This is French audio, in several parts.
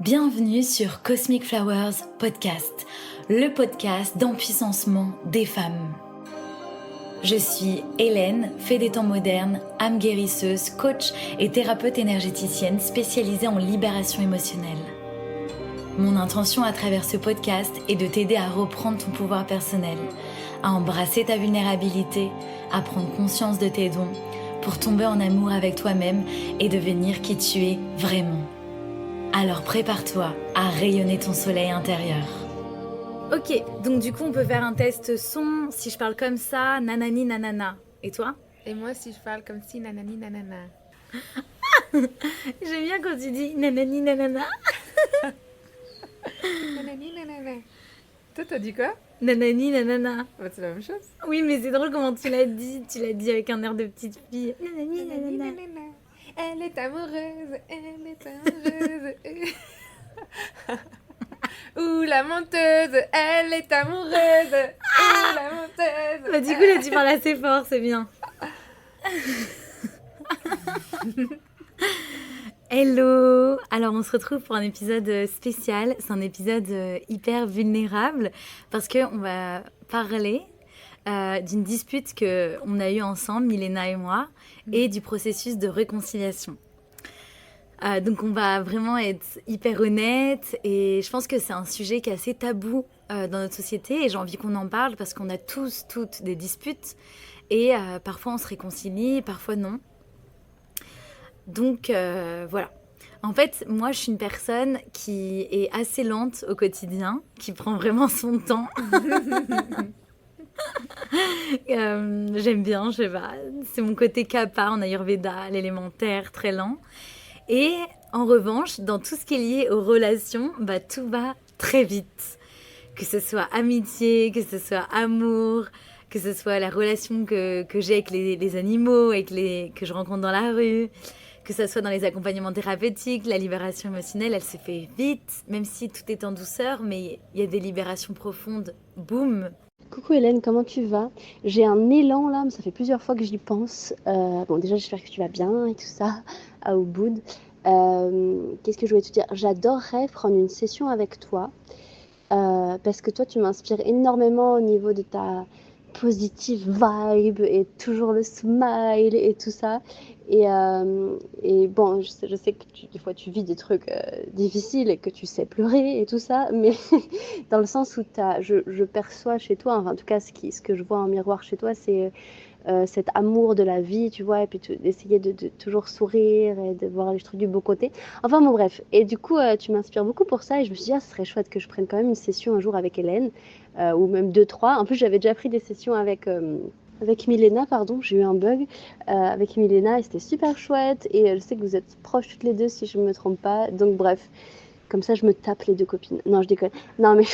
Bienvenue sur Cosmic Flowers Podcast, le podcast d'empuissancement des femmes. Je suis Hélène, fée des temps modernes, âme guérisseuse, coach et thérapeute énergéticienne spécialisée en libération émotionnelle. Mon intention à travers ce podcast est de t'aider à reprendre ton pouvoir personnel, à embrasser ta vulnérabilité, à prendre conscience de tes dons, pour tomber en amour avec toi-même et devenir qui tu es vraiment. Alors prépare-toi à rayonner ton soleil intérieur. Ok, donc du coup on peut faire un test son, si je parle comme ça, nanani nanana. Et toi ? Et moi si je parle comme si nanani nanana. J'aime bien quand tu dis nanani nanana. Nanani nanana. Toi t'as dit quoi ? Nanani nanana. Bah, c'est la même chose. Oui mais c'est drôle comment tu l'as dit avec un air de petite fille. Nanani nanana. Elle est amoureuse, elle est amoureuse. Ouh la menteuse, elle est amoureuse. Ouh la menteuse. Bah du coup là tu parles assez fort, c'est bien. Hello! Alors on se retrouve pour un épisode spécial, c'est un épisode hyper vulnérable parce qu'on va parler d'une dispute qu'on a eue ensemble, Milena et moi, et du processus de réconciliation. Donc on va vraiment être hyper honnête et je pense que c'est un sujet qui est assez tabou dans notre société et j'ai envie qu'on en parle parce qu'on a tous, toutes des disputes et parfois on se réconcilie, parfois non. Donc voilà. En fait, moi je suis une personne qui est assez lente au quotidien, qui prend vraiment son temps. J'aime bien, je sais pas, c'est mon côté kappa en Ayurveda, l'élémentaire, très lent. Et en revanche, dans tout ce qui est lié aux relations, bah, tout va très vite. Que ce soit amitié, que ce soit amour, que ce soit la relation que j'ai avec les animaux, que je rencontre dans la rue, que ce soit dans les accompagnements thérapeutiques, la libération émotionnelle, elle se fait vite, même si tout est en douceur, mais il y a des libérations profondes, boum. Coucou Hélène, comment tu vas ? J'ai un élan là, mais ça fait plusieurs fois que j'y pense. Bon, déjà, j'espère que tu vas bien et tout ça, à Ubud. Qu'est-ce que je voulais te dire ? J'adorerais prendre une session avec toi parce que toi, tu m'inspires énormément au niveau de ta positive vibe et toujours le smile et tout ça. Et bon, je sais que des fois tu vis des trucs difficiles et que tu sais pleurer et tout ça, mais dans le sens où je perçois chez toi, enfin, en tout cas ce que je vois en miroir chez toi, c'est cet amour de la vie, tu vois, et puis d'essayer de toujours sourire et de voir les trucs du beau côté. Enfin bon bref, et du coup tu m'inspires beaucoup pour ça et je me suis dit, ah, ce serait chouette que je prenne quand même une session un jour avec Hélène, ou même 2-3. En plus j'avais déjà pris des sessions avec Milena, pardon, j'ai eu un bug avec Milena et c'était super chouette et je sais que vous êtes proches toutes les deux si je ne me trompe pas, donc bref, comme ça je me tape les deux copines. Non, je déconne. Non mais,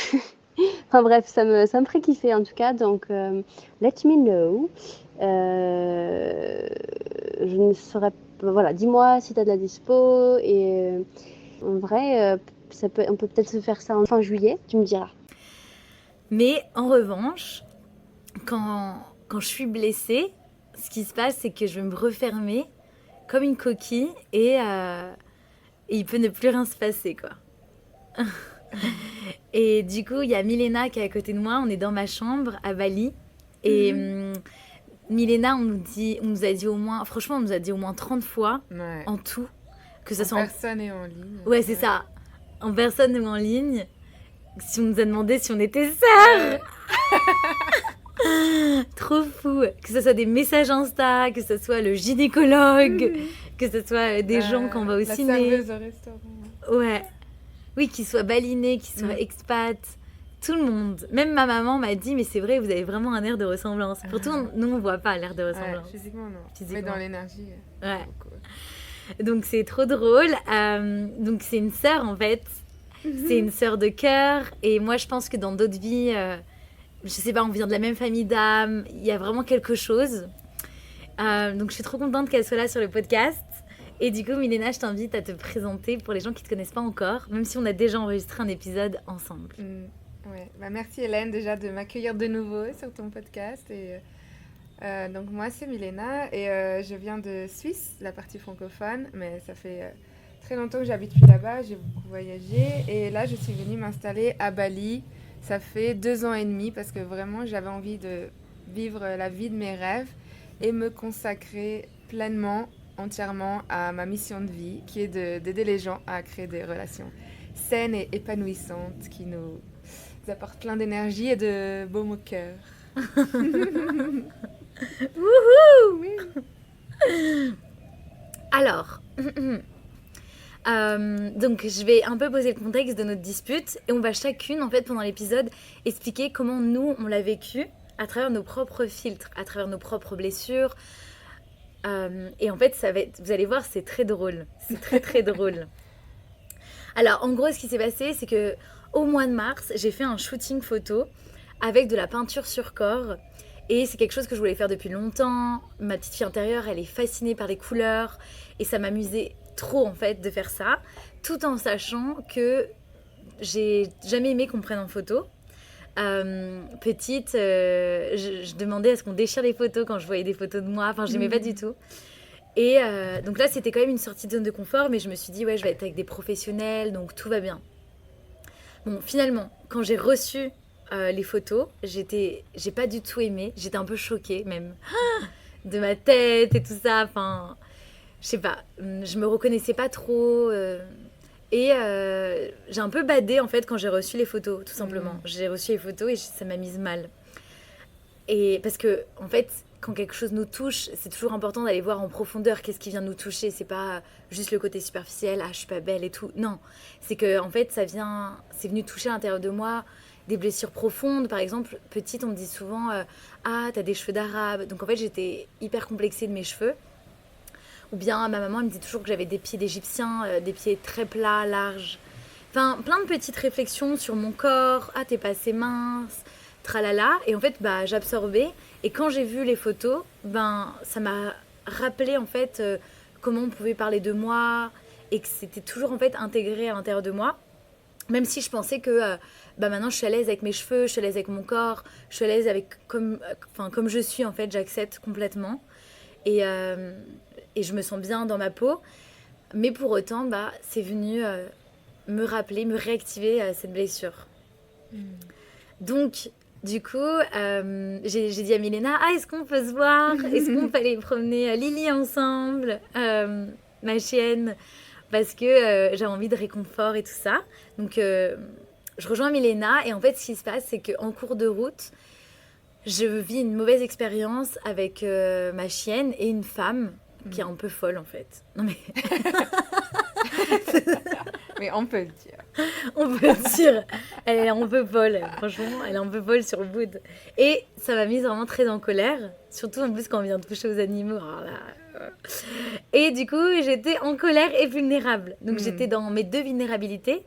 enfin bref, ça me ferait kiffer en tout cas, donc let me know. Je ne saurais pas, voilà, dis-moi si tu as de la dispo et en vrai, on peut peut-être se faire ça en fin juillet, tu me diras. Mais en revanche, quand je suis blessée, ce qui se passe, c'est que je vais me refermer comme une coquille et il peut ne plus rien se passer, quoi. Et du coup, il y a Milena qui est à côté de moi, on est dans ma chambre à Bali. Et Milena, on nous a dit au moins, franchement, on nous a dit au moins 30 fois en tout. Que ça soit en personne et en ligne. Ouais, c'est ça. En personne ou en ligne. Si on nous a demandé si on était sœurs. Trop fou. Que ce soit des messages Insta, que ce soit le gynécologue, que ce soit des gens qu'on va au ciné. La serveuse au restaurant. Ouais. Oui, qu'ils soient balinés, qu'ils soient expats. Tout le monde. Même ma maman m'a dit, mais c'est vrai, vous avez vraiment un air de ressemblance. Pourtant, nous, on voit pas l'air de ressemblance. Ouais, physiquement, non. Mais dans l'énergie. Ouais. Donc, c'est trop drôle. Donc, c'est une sœur, en fait. C'est une sœur de cœur. Et moi, je pense que dans d'autres vies, je sais pas, on vient de la même famille d'âme. Il y a vraiment quelque chose. Donc, je suis trop contente qu'elle soit là sur le podcast. Et du coup, Milena, je t'invite à te présenter pour les gens qui ne te connaissent pas encore, même si on a déjà enregistré un épisode ensemble. Ouais. Bah, merci Hélène déjà de m'accueillir de nouveau sur ton podcast. Et, donc moi, c'est Milena et je viens de Suisse, la partie francophone, mais ça fait très longtemps que j'habite plus là-bas, j'ai beaucoup voyagé. Et là, je suis venue m'installer à Bali. Ça fait 2 ans et demi parce que vraiment, j'avais envie de vivre la vie de mes rêves et me consacrer pleinement, entièrement à ma mission de vie, qui est d'aider les gens à créer des relations saines et épanouissantes qui nous apportent plein d'énergie et de baume au cœur. Wouhou! Oui. Alors, donc je vais un peu poser le contexte de notre dispute et on va chacune, en fait, pendant l'épisode, expliquer comment nous, on l'a vécu à travers nos propres filtres, à travers nos propres blessures. Et en fait, vous allez voir, c'est très drôle. C'est très, très drôle. Alors, en gros, ce qui s'est passé, c'est que au mois de mars, j'ai fait un shooting photo avec de la peinture sur corps. Et c'est quelque chose que je voulais faire depuis longtemps. Ma petite fille intérieure, elle est fascinée par les couleurs. Et ça m'amusait trop, en fait, de faire ça. Tout en sachant que j'ai jamais aimé qu'on me prenne en photo. Petite, je demandais à ce qu'on déchire les photos quand je voyais des photos de moi. Enfin, j'aimais pas du tout. Et donc là, c'était quand même une sortie de zone de confort. Mais je me suis dit, ouais, je vais être avec des professionnels. Donc tout va bien. Bon, finalement, quand j'ai reçu les photos, j'ai pas du tout aimé. J'étais un peu choquée même de ma tête et tout ça. Enfin, je sais pas, je me reconnaissais pas trop. Et j'ai un peu badé en fait quand j'ai reçu les photos, tout simplement. J'ai reçu les photos et ça m'a mise mal. Et parce que en fait, quand quelque chose nous touche, c'est toujours important d'aller voir en profondeur qu'est-ce qui vient nous toucher. C'est pas juste le côté superficiel, ah je suis pas belle et tout. Non, c'est que en fait c'est venu toucher à l'intérieur de moi des blessures profondes. Par exemple, petite, on me dit souvent ah t'as des cheveux d'arabe. Donc en fait j'étais hyper complexée de mes cheveux. Ou bien ma maman elle me dit toujours que j'avais des pieds d'égyptien, des pieds très plats, larges. Enfin plein de petites réflexions sur mon corps. Ah t'es pas assez mince, tralala. Et en fait bah j'absorbais. Et quand j'ai vu les photos, ben ça m'a rappelé en fait comment on pouvait parler de moi et que c'était toujours en fait intégré à l'intérieur de moi. Même si je pensais que bah maintenant je suis à l'aise avec mes cheveux, je suis à l'aise avec mon corps, je suis à l'aise avec comme je suis en fait, j'accepte complètement et je me sens bien dans ma peau. Mais pour autant, bah c'est venu me rappeler, me réactiver cette blessure. Donc du coup, j'ai dit à Milena, ah est-ce qu'on peut se voir? Est-ce qu'on peut aller promener Lily ensemble, ma chienne? Parce que j'ai envie de réconfort et tout ça. Donc, je rejoins Milena. Et en fait, ce qui se passe, c'est qu'en cours de route, je vis une mauvaise expérience avec ma chienne et une femme qui est un peu folle, en fait. Non, mais... Mais on peut le dire. On peut le dire. Elle est un peu folle. Franchement, elle est un peu folle sur le bout. Et ça m'a mise vraiment très en colère. Surtout, en plus, quand on vient toucher aux animaux. Alors là... Et du coup, j'étais en colère et vulnérable. Donc, j'étais dans mes deux vulnérabilités.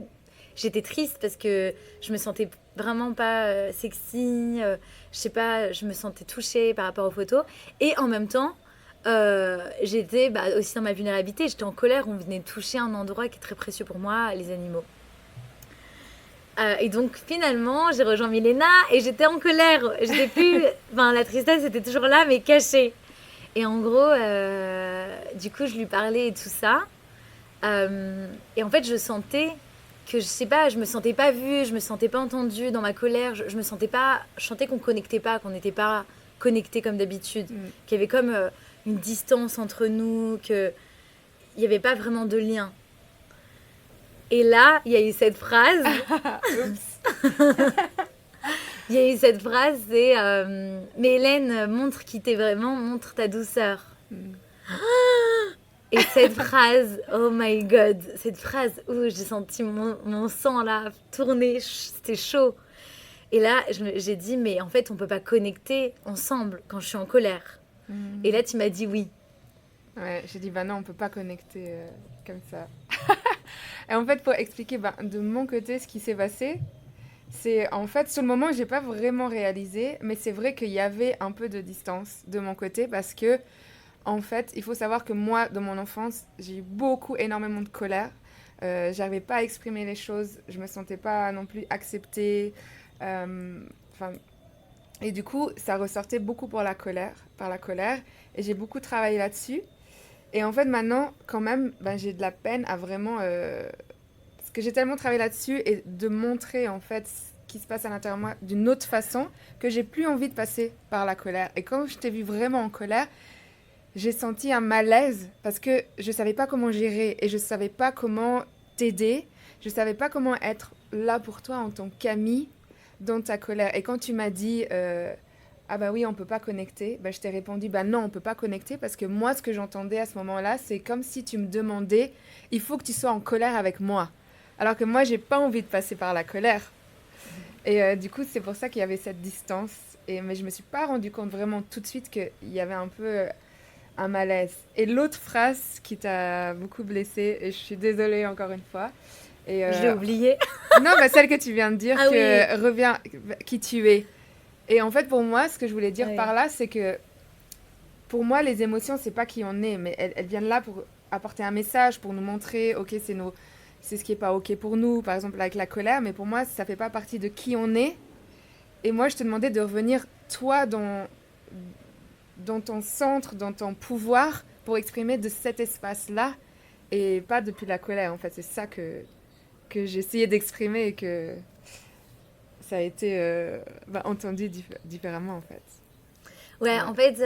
J'étais triste parce que je me sentais vraiment pas sexy. Je sais pas, je me sentais touchée par rapport aux photos. Et en même temps, j'étais aussi dans ma vulnérabilité. J'étais en colère. On venait toucher un endroit qui est très précieux pour moi, les animaux. Et donc, finalement, j'ai rejoint Milena et j'étais en colère. J'étais plus... la tristesse était toujours là, mais cachée. Et en gros, du coup, je lui parlais et tout ça. Et en fait, je sentais que, je sais pas, je me sentais pas vue, je me sentais pas entendue dans ma colère. Je me sentais pas... Je sentais qu'on connectait pas, qu'on n'était pas connectés comme d'habitude. Qu'il y avait comme une distance entre nous, qu'il n'y avait pas vraiment de lien. Et là, il y a eu cette phrase... Il y a eu cette phrase, c'est mais Hélène, montre qui t'es vraiment, montre ta douceur. Et cette phrase, oh my god, cette phrase où j'ai senti mon sang là tourner, c'était chaud. Et là, j'ai dit, mais en fait, on peut pas connecter ensemble quand je suis en colère. Et là, tu m'as dit oui. Ouais, j'ai dit, bah non, on peut pas connecter comme ça. Et en fait, pour expliquer de mon côté ce qui s'est passé, c'est en fait, sur le moment, j'ai pas vraiment réalisé, mais c'est vrai qu'il y avait un peu de distance de mon côté parce que, en fait, il faut savoir que moi, dans mon enfance, j'ai eu énormément de colère. J'arrivais pas à exprimer les choses, je me sentais pas non plus acceptée. Et du coup, ça ressortait beaucoup par la colère. Et j'ai beaucoup travaillé là-dessus. Et en fait, maintenant, quand même, ben, j'ai de la peine à vraiment... parce que j'ai tellement travaillé là-dessus et de montrer, en fait, ce qui se passe à l'intérieur de moi d'une autre façon que j'ai plus envie de passer par la colère. Et quand je t'ai vu vraiment en colère, j'ai senti un malaise parce que je savais pas comment gérer et je savais pas comment t'aider. Je savais pas comment être là pour toi en tant qu'amie dans ta colère. Et quand tu m'as dit ah bah oui, on peut pas connecter, bah, je t'ai répondu bah non, on peut pas connecter parce que moi, ce que j'entendais à ce moment-là, c'est comme si tu me demandais il faut que tu sois en colère avec moi. Alors que moi, j'ai pas envie de passer par la colère. Et du coup, c'est pour ça qu'il y avait cette distance. Mais je me suis pas rendu compte vraiment tout de suite qu'il y avait un peu un malaise. Et l'autre phrase qui t'a beaucoup blessée, et je suis désolée encore une fois. Et, Je l'ai oublié. non, bah, celle que tu viens de dire, Ah que reviens qui tu es. Et en fait, pour moi, ce que je voulais dire Oui. par là, c'est que pour moi, les émotions, c'est pas qui on est, mais elles viennent là pour apporter un message, pour nous montrer, ok, c'est ce qui est pas ok pour nous, par exemple avec la colère, mais pour moi, ça fait pas partie de qui on est. Et moi, je te demandais de revenir, toi, dans ton centre, dans ton pouvoir, pour exprimer de cet espace-là, et pas depuis la colère, en fait. C'est ça que j'ai essayé d'exprimer et que ça a été entendu différemment, en fait. Ouais, en fait,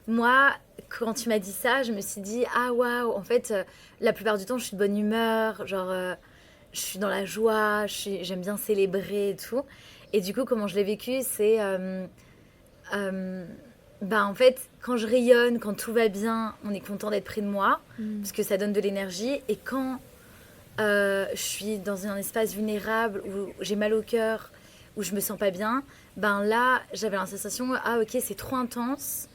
moi, quand tu m'as dit ça, je me suis dit, ah waouh, en fait, la plupart du temps, je suis de bonne humeur, genre, je suis dans la joie, j'aime bien célébrer et tout. Et du coup, comment je l'ai vécu, c'est, en fait, quand je rayonne, quand tout va bien, on est content d'être près de moi, parce que ça donne de l'énergie. Et quand je suis dans un espace vulnérable, où j'ai mal au cœur, où je me sens pas bien, là, j'avais la sensation, ah ok, c'est trop intense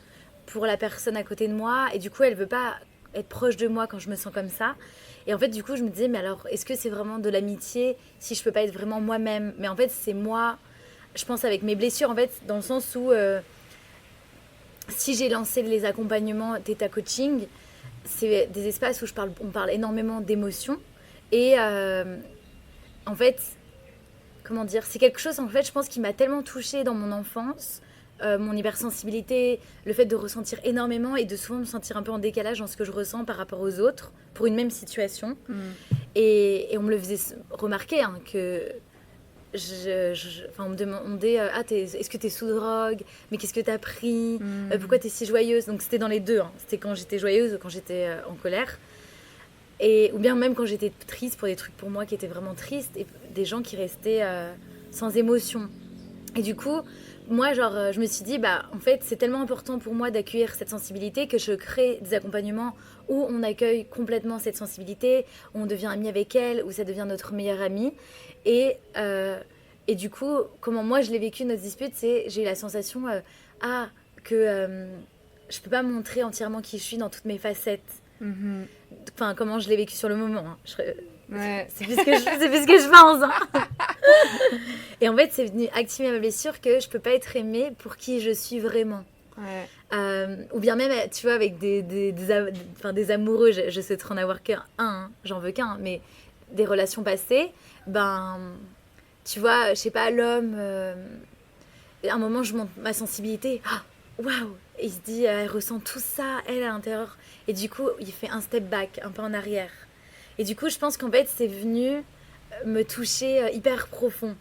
pour la personne à côté de moi, et du coup, elle veut pas être proche de moi quand je me sens comme ça. Et en fait, du coup, je me disais, mais alors, est-ce que c'est vraiment de l'amitié si je peux pas être vraiment moi-même? Mais en fait, c'est moi, je pense, avec mes blessures, en fait, dans le sens où si j'ai lancé les accompagnements Theta Coaching, c'est des espaces où on parle énormément d'émotions. Et en fait, comment dire, c'est quelque chose, en fait, je pense, qui m'a tellement touchée dans mon enfance, mon hypersensibilité, le fait de ressentir énormément et de souvent me sentir un peu en décalage dans ce que je ressens par rapport aux autres pour une même situation. Et on me le faisait remarquer, hein, que on me demandait est-ce que t'es sous drogue, mais qu'est-ce que t'as pris, pourquoi t'es si joyeuse. Donc c'était dans les deux, hein. C'était quand j'étais joyeuse ou quand j'étais en colère. Ou bien même quand j'étais triste pour des trucs pour moi qui étaient vraiment tristes, et des gens qui restaient sans émotion. Et du coup, moi, je me suis dit, en fait, c'est tellement important pour moi d'accueillir cette sensibilité que je crée des accompagnements où on accueille complètement cette sensibilité, où on devient ami avec elle, où ça devient notre meilleure amie. Et du coup, comment moi je l'ai vécu, notre dispute, c'est j'ai eu la sensation que je peux pas montrer entièrement qui je suis dans toutes mes facettes. Enfin, comment je l'ai vécu sur le moment, hein. Ouais. C'est plus ce que je pense, hein. Et en fait, c'est venu activer ma blessure que je peux pas être aimée pour qui je suis vraiment. Ouais. Ou bien même, tu vois, avec des amoureux, je souhaiterais en avoir qu'un, hein, j'en veux qu'un, mais des relations passées, tu vois, je sais pas, l'homme, à un moment, je montre ma sensibilité, waouh, il se dit, elle ressent tout ça, elle, à l'intérieur, et du coup, il fait un step back, un peu en arrière. Et du coup, je pense qu'en fait, c'est venu me toucher hyper profond.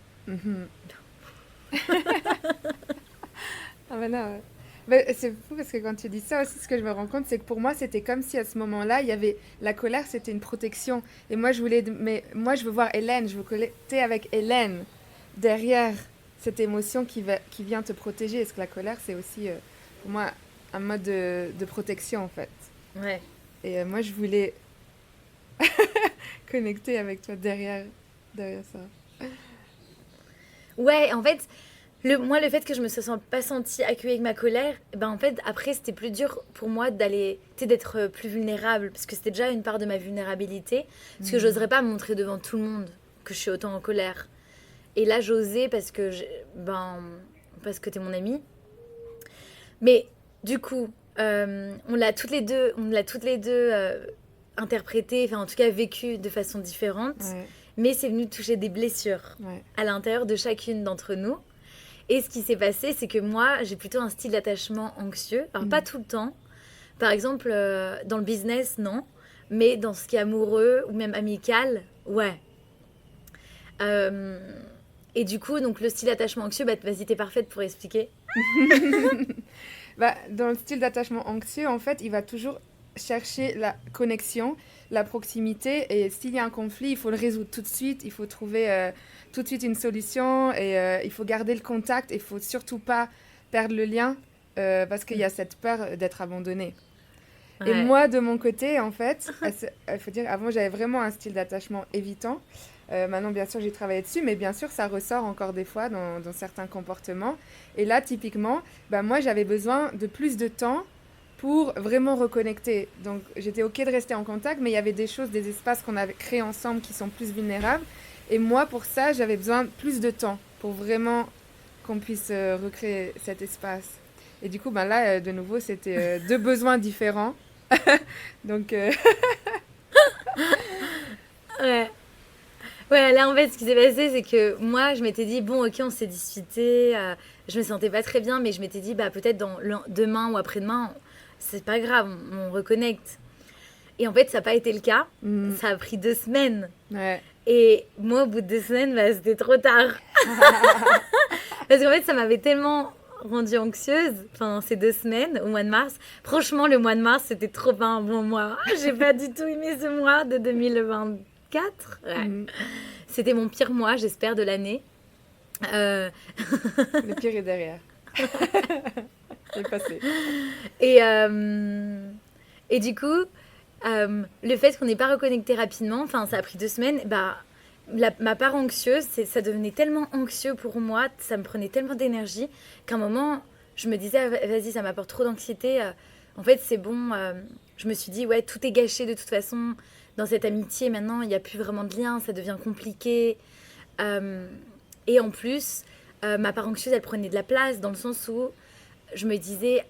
Ah ben non, ouais. C'est fou parce que quand tu dis ça aussi, ce que je me rends compte, c'est que pour moi, c'était comme si à ce moment-là, il y avait la colère, c'était une protection. Et moi, je veux voir Hélène, je veux connecter avec Hélène derrière cette émotion qui vient te protéger. Est-ce que la colère, c'est aussi, pour moi, un mode de protection, en fait. Ouais. Et moi, je voulais connecter avec toi derrière ça. Ouais, en fait, moi, le fait que je me sois pas sentie accueillie avec ma colère, en fait, après, c'était plus dur pour moi d'être plus vulnérable, parce que c'était déjà une part de ma vulnérabilité, parce que j'oserais pas me montrer devant tout le monde que je suis autant en colère. Et là, j'osais parce que t'es mon amie. Mais du coup, on l'a toutes les deux interprété, enfin en tout cas vécu de façon différente. Ouais. Mais c'est venu toucher des blessures à l'intérieur de chacune d'entre nous. Et ce qui s'est passé, c'est que moi, j'ai plutôt un style d'attachement anxieux. Alors, pas tout le temps. Par exemple, dans le business, non. Mais dans ce qui est amoureux ou même amical, ouais. Et du coup, donc le style d'attachement anxieux, vas-y, t'es parfaite pour expliquer. Dans le style d'attachement anxieux, en fait, il va toujours chercher la connexion, la proximité. Et s'il y a un conflit, il faut le résoudre tout de suite. Il faut trouver tout de suite une solution. Et il faut garder le contact. Il ne faut surtout pas perdre le lien parce qu'il y a cette peur d'être abandonné. Ouais. Et moi, de mon côté, en fait, il faut dire, avant, j'avais vraiment un style d'attachement évitant. Maintenant, bien sûr, j'ai travaillé dessus, mais bien sûr, ça ressort encore des fois dans certains comportements. Et là, typiquement, moi, j'avais besoin de plus de temps pour vraiment reconnecter. Donc, j'étais OK de rester en contact, mais il y avait des choses, des espaces qu'on avait créés ensemble qui sont plus vulnérables. Et moi, pour ça, j'avais besoin de plus de temps pour vraiment qu'on puisse recréer cet espace. Et du coup, là, de nouveau, c'était deux besoins différents. Donc... Ouais, là en fait, ce qui s'est passé, c'est que moi, je m'étais dit, bon, ok, on s'est disputé, je me sentais pas très bien, mais je m'étais dit, peut-être demain ou après-demain, c'est pas grave, on reconnecte. Et en fait, ça n'a pas été le cas. Ça a pris 2 semaines. Ouais. Et moi, au bout de 2 semaines, c'était trop tard. Parce qu'en fait, ça m'avait tellement rendue anxieuse pendant ces 2 semaines, au mois de mars. Franchement, le mois de mars, c'était trop pas un bon mois. J'ai pas du tout aimé ce mois de 2024. Ouais. C'était mon pire mois, j'espère, de l'année. Le pire est derrière. C'est passé. Et du coup, le fait qu'on n'ait pas reconnecté rapidement, ça a pris 2 semaines, ma part anxieuse, ça devenait tellement anxieux pour moi, ça me prenait tellement d'énergie qu'à un moment, je me disais, vas-y, ça m'apporte trop d'anxiété. En fait, c'est bon. Je me suis dit, ouais, tout est gâché de toute façon. Dans cette amitié, maintenant, il n'y a plus vraiment de lien, ça devient compliqué. Et en plus, ma part anxieuse, elle prenait de la place dans le sens où je me disais,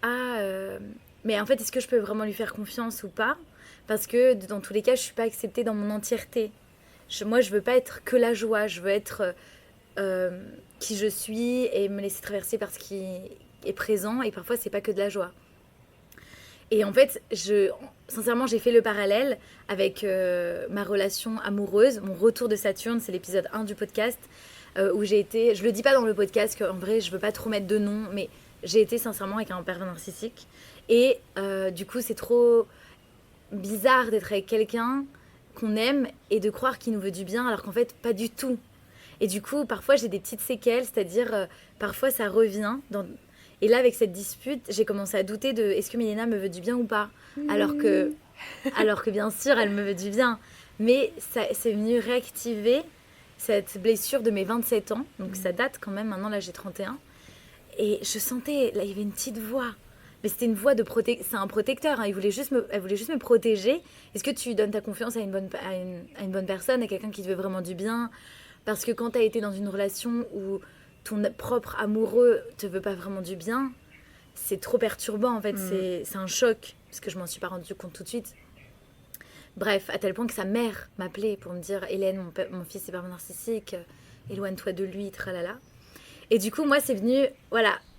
mais en fait, est-ce que je peux vraiment lui faire confiance ou pas ? Parce que dans tous les cas, je ne suis pas acceptée dans mon entièreté. Moi, je ne veux pas être que la joie, je veux être qui je suis et me laisser traverser par ce qui est présent. Et parfois, ce n'est pas que de la joie. Et en fait, sincèrement, j'ai fait le parallèle avec ma relation amoureuse. Mon retour de Saturne, c'est l'épisode 1 du podcast, où j'ai été... Je ne le dis pas dans le podcast, qu'en vrai, je ne veux pas trop mettre de nom, mais j'ai été sincèrement avec un pervers narcissique. Et du coup, c'est trop bizarre d'être avec quelqu'un qu'on aime et de croire qu'il nous veut du bien, alors qu'en fait, pas du tout. Et du coup, parfois, j'ai des petites séquelles, c'est-à-dire, parfois, ça revient Et là, avec cette dispute, j'ai commencé à douter de est-ce que Milena me veut du bien ou pas ? Alors que bien sûr, elle me veut du bien. Mais c'est venu réactiver cette blessure de mes 27 ans. Donc ça date quand même, maintenant là j'ai 31. Et je sentais, là il y avait une petite voix. Mais c'était une voix de protection. C'est un protecteur, hein. Elle voulait juste me protéger. Est-ce que tu donnes ta confiance à une bonne personne, à quelqu'un qui te veut vraiment du bien ? Parce que quand tu as été dans une relation où ton propre amoureux te veut pas vraiment du bien, c'est trop perturbant en fait, c'est un choc, parce que je m'en suis pas rendu compte tout de suite. Bref, à tel point que sa mère m'appelait pour me dire « Hélène, mon fils est pervers narcissique, éloigne-toi de lui, tralala ». Et du coup, moi, c'est venu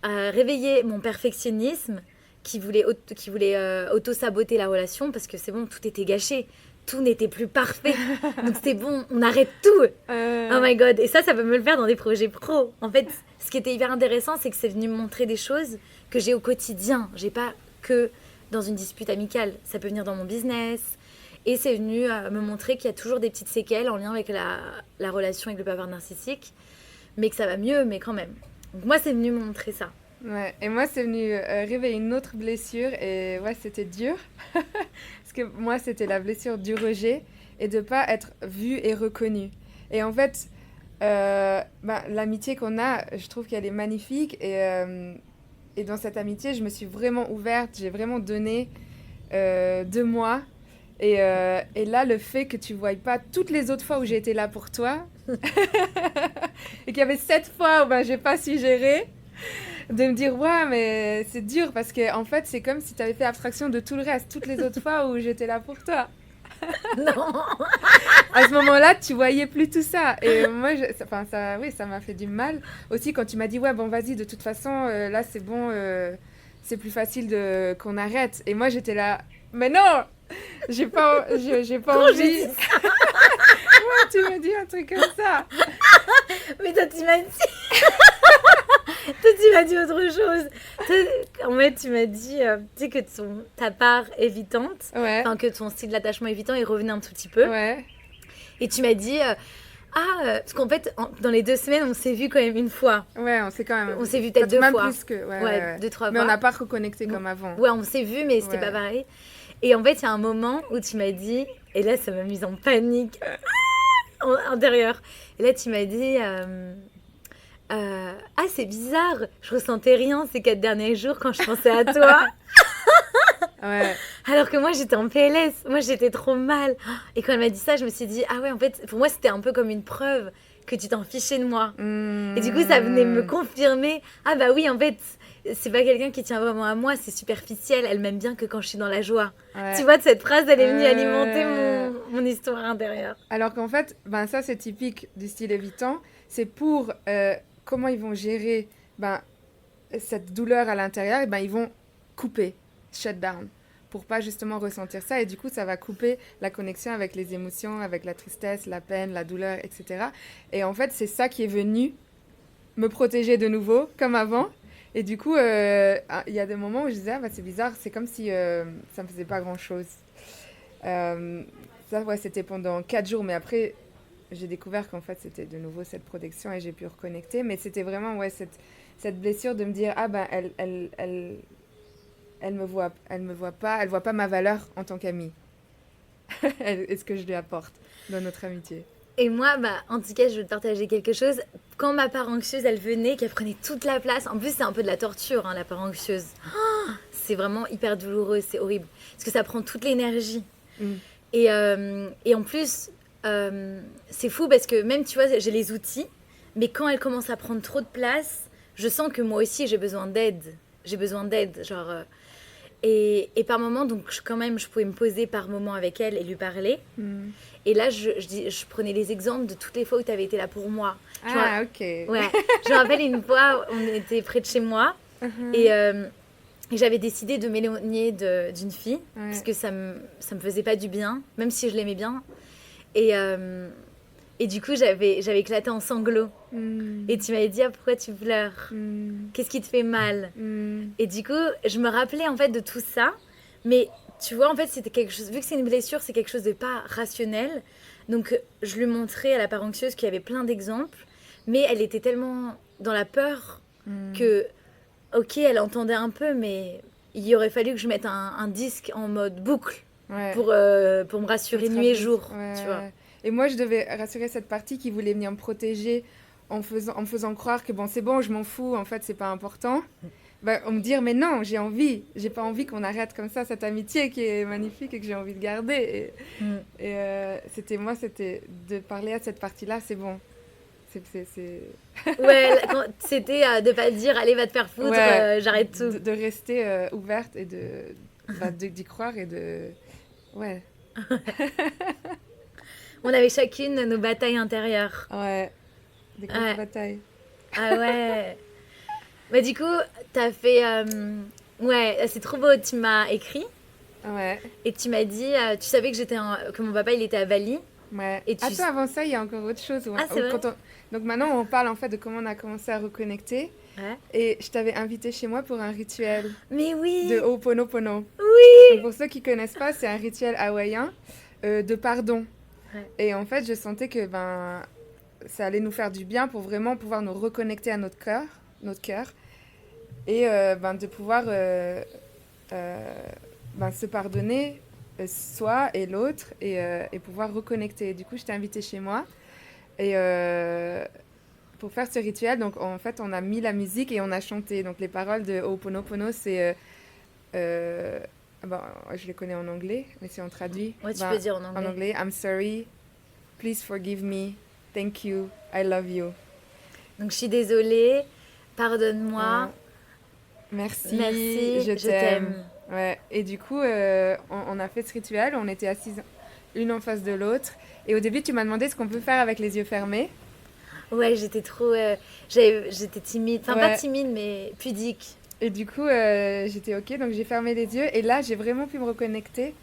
réveiller mon perfectionnisme qui voulait auto-saboter la relation, parce que c'est bon, tout était gâché. Tout n'était plus parfait. Donc c'est bon, on arrête tout. Oh my god. Et ça peut me le faire dans des projets pro. En fait, ce qui était hyper intéressant, c'est que c'est venu me montrer des choses que j'ai au quotidien. J'ai pas que dans une dispute amicale. Ça peut venir dans mon business. Et c'est venu me montrer qu'il y a toujours des petites séquelles en lien avec la relation avec le pervers narcissique. Mais que ça va mieux, mais quand même. Donc moi, c'est venu me montrer ça. Ouais, et moi, c'est venu réveiller une autre blessure. Et ouais, c'était dur. Parce que moi, c'était la blessure du rejet et de ne pas être vue et reconnue. Et en fait, l'amitié qu'on a, je trouve qu'elle est magnifique. Et dans cette amitié, je me suis vraiment ouverte. J'ai vraiment donné de moi. Et là, le fait que tu ne voyes pas toutes les autres fois où j'ai été là pour toi et qu'il y avait 7 fois où je n'ai pas su gérer, de me dire, ouais, mais c'est dur parce qu'en fait, c'est comme si tu avais fait abstraction de tout le reste, toutes les autres fois où j'étais là pour toi. Non. À ce moment-là, tu voyais plus tout ça. Et moi, ça m'a fait du mal. Aussi, quand tu m'as dit, ouais, bon, vas-y, de toute façon, là, c'est bon, c'est plus facile qu'on arrête. Et moi, j'étais là, mais non, j'ai pas envie. Ouais, tu me dis un truc comme ça. Mais toi, tu m'as dit... Toi, tu m'as dit autre chose. Toi, en fait, tu m'as dit tu sais, que ta part évitante, Ouais, enfin que ton style d'attachement évitant, il revenait un tout petit peu. ouais, Et tu m'as dit, parce qu'en fait, dans les 2 semaines, on s'est vu quand même une fois. ouais, on s'est quand même... On s'est vu peut-être 2 même fois. plus que... Ouais, Ouais, ouais. 2-3 Mais fois. on n'a pas reconnecté comme avant. Ouais, on s'est vu, mais c'était Ouais. pas pareil. Et en fait, il y a un moment où tu m'as dit, et là, ça m'a mise en panique intérieure. Et là, tu m'as dit, ah, c'est bizarre, je ressentais rien ces 4 derniers jours quand je pensais à toi. Ouais, Alors que moi, j'étais en PLS, moi, j'étais trop mal. Et quand elle m'a dit ça, je me suis dit, ah ouais, en fait, pour moi, c'était un peu comme une preuve que tu t'en fichais de moi. Et du coup, ça venait me confirmer, ah bah oui, en fait, c'est pas quelqu'un qui tient vraiment à moi, c'est superficiel, elle m'aime bien que quand je suis dans la joie. ouais. Tu vois, cette phrase, elle est venue alimenter mon histoire intérieure. Alors qu'en fait, ben ça c'est typique du style évitant. C'est pour comment ils vont gérer cette douleur à l'intérieur, et ben ils vont couper, shut down, pour pas justement ressentir ça. Et du coup, ça va couper la connexion avec les émotions, avec la tristesse, la peine, la douleur, etc. Et en fait, c'est ça qui est venu me protéger de nouveau, comme avant. Et du coup, il y a des moments où je disais, ah, bah, c'est bizarre, c'est comme si ça me faisait pas grand-chose. Ça, ouais, c'était pendant 4 jours, mais après, j'ai découvert qu'en fait, c'était de nouveau cette protection et j'ai pu reconnecter. Mais c'était vraiment, ouais, cette blessure de me dire, ah ben, elle me voit pas, elle voit pas ma valeur en tant qu'amie. Et ce que je lui apporte dans notre amitié. Et moi, en tout cas, je veux te partager quelque chose. Quand ma part anxieuse, elle venait, qu'elle prenait toute la place, en plus, c'est un peu de la torture, hein, la part anxieuse. Oh, c'est vraiment hyper douloureux, c'est horrible. Parce que ça prend toute l'énergie. Mm. Et en plus, c'est fou parce que même, tu vois, j'ai les outils, mais quand elle commence à prendre trop de place, je sens que moi aussi, j'ai besoin d'aide. Genre... Et par moments, donc quand même, je pouvais me poser par moments avec elle et lui parler. Mm. Et là, je prenais les exemples de toutes les fois où tu avais été là pour moi. Ah, ok. Ouais. Je me rappelle une fois, on était près de chez moi Mhm. et j'avais décidé de m'éloigner d'une fille Ouais. parce que ça me faisait pas du bien, même si je l'aimais bien. Et du coup, j'avais éclaté en sanglots. Mm. Et tu m'avais dit, ah, pourquoi tu pleures? Mm. Qu'est-ce qui te fait mal? Mm. Et du coup, je me rappelais en fait de tout ça, mais tu vois, en fait, c'était quelque chose, vu que c'est une blessure, c'est quelque chose de pas rationnel. Donc, je lui montrais à la part anxieuse qu'il y avait plein d'exemples, mais elle était tellement dans la peur Mm. que, ok, elle entendait un peu, mais il aurait fallu que je mette un disque en mode boucle Ouais. pour me rassurer Être nuit et rapide. jour, Ouais, tu vois. ouais. Et moi, je devais rassurer cette partie qui voulait venir me protéger en me faisant croire que bon, c'est bon, je m'en fous, en fait, c'est pas important. On me dire, mais non, j'ai pas envie qu'on arrête comme ça cette amitié qui est magnifique et que j'ai envie de garder. Et c'était de parler à cette partie-là, c'est bon. Ouais, c'était de pas dire, allez, va te faire foutre, Ouais, j'arrête tout. de rester ouverte et d'y croire et de... Ouais. On avait chacune nos batailles intérieures. Ouais. Des grosses Ouais. batailles. Ah ouais. Bah du coup, t'as fait... Ouais, c'est trop beau, tu m'as écrit Ouais. et tu m'as dit, tu savais que mon papa il était à Bali. Ouais. Et tu- Attends, avant ça, il y a encore autre chose. Ah, c'est vrai. Donc maintenant, on parle en fait de comment on a commencé à reconnecter. Ouais. Et je t'avais invité chez moi pour un rituel Mais oui. de Ho'oponopono. Oui. Donc pour ceux qui connaissent pas, c'est un rituel hawaïen de pardon. Ouais. Et en fait, je sentais que ça allait nous faire du bien pour vraiment pouvoir nous reconnecter à notre cœur. Et de pouvoir se pardonner soi et l'autre et pouvoir reconnecter. Du coup, je t'ai invité chez moi et pour faire ce rituel, donc en fait, on a mis la musique et on a chanté. Donc les paroles de Ho'oponopono, c'est je les connais en anglais, mais si on traduit, Ouais, tu peux dire en anglais. en anglais, I'm sorry, please forgive me, thank you, I love you. Donc je suis désolée, pardonne-moi, Merci, merci, je je t'aime. t'aime. Ouais. Et du coup, on a fait ce rituel, on était assises l'une en face de l'autre. Et au début, tu m'as demandé ce qu'on peut faire avec les yeux fermés. Ouais, j'étais trop... j'étais timide, enfin Ouais. pas timide, mais pudique. Et du coup, j'étais OK, donc j'ai fermé les yeux. Et là, j'ai vraiment pu me reconnecter.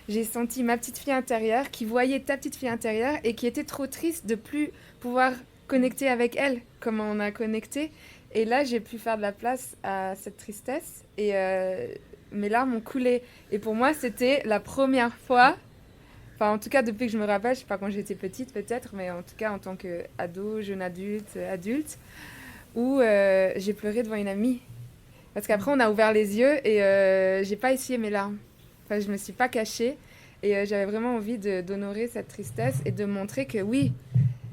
J'ai senti ma petite fille intérieure qui voyait ta petite fille intérieure et qui était trop triste de plus pouvoir connecter avec elle comme on a connecté. Et là, j'ai pu faire de la place à cette tristesse et mes larmes ont coulé. Et pour moi, c'était la première fois, enfin en tout cas depuis que je me rappelle, je sais pas quand j'étais petite peut-être, mais en tout cas en tant qu'ado, jeune adulte, adulte, où j'ai pleuré devant une amie. Parce qu'après, on a ouvert les yeux et j'ai pas essuyé mes larmes. Enfin, je me suis pas cachée et j'avais vraiment envie d'honorer cette tristesse et de montrer que oui,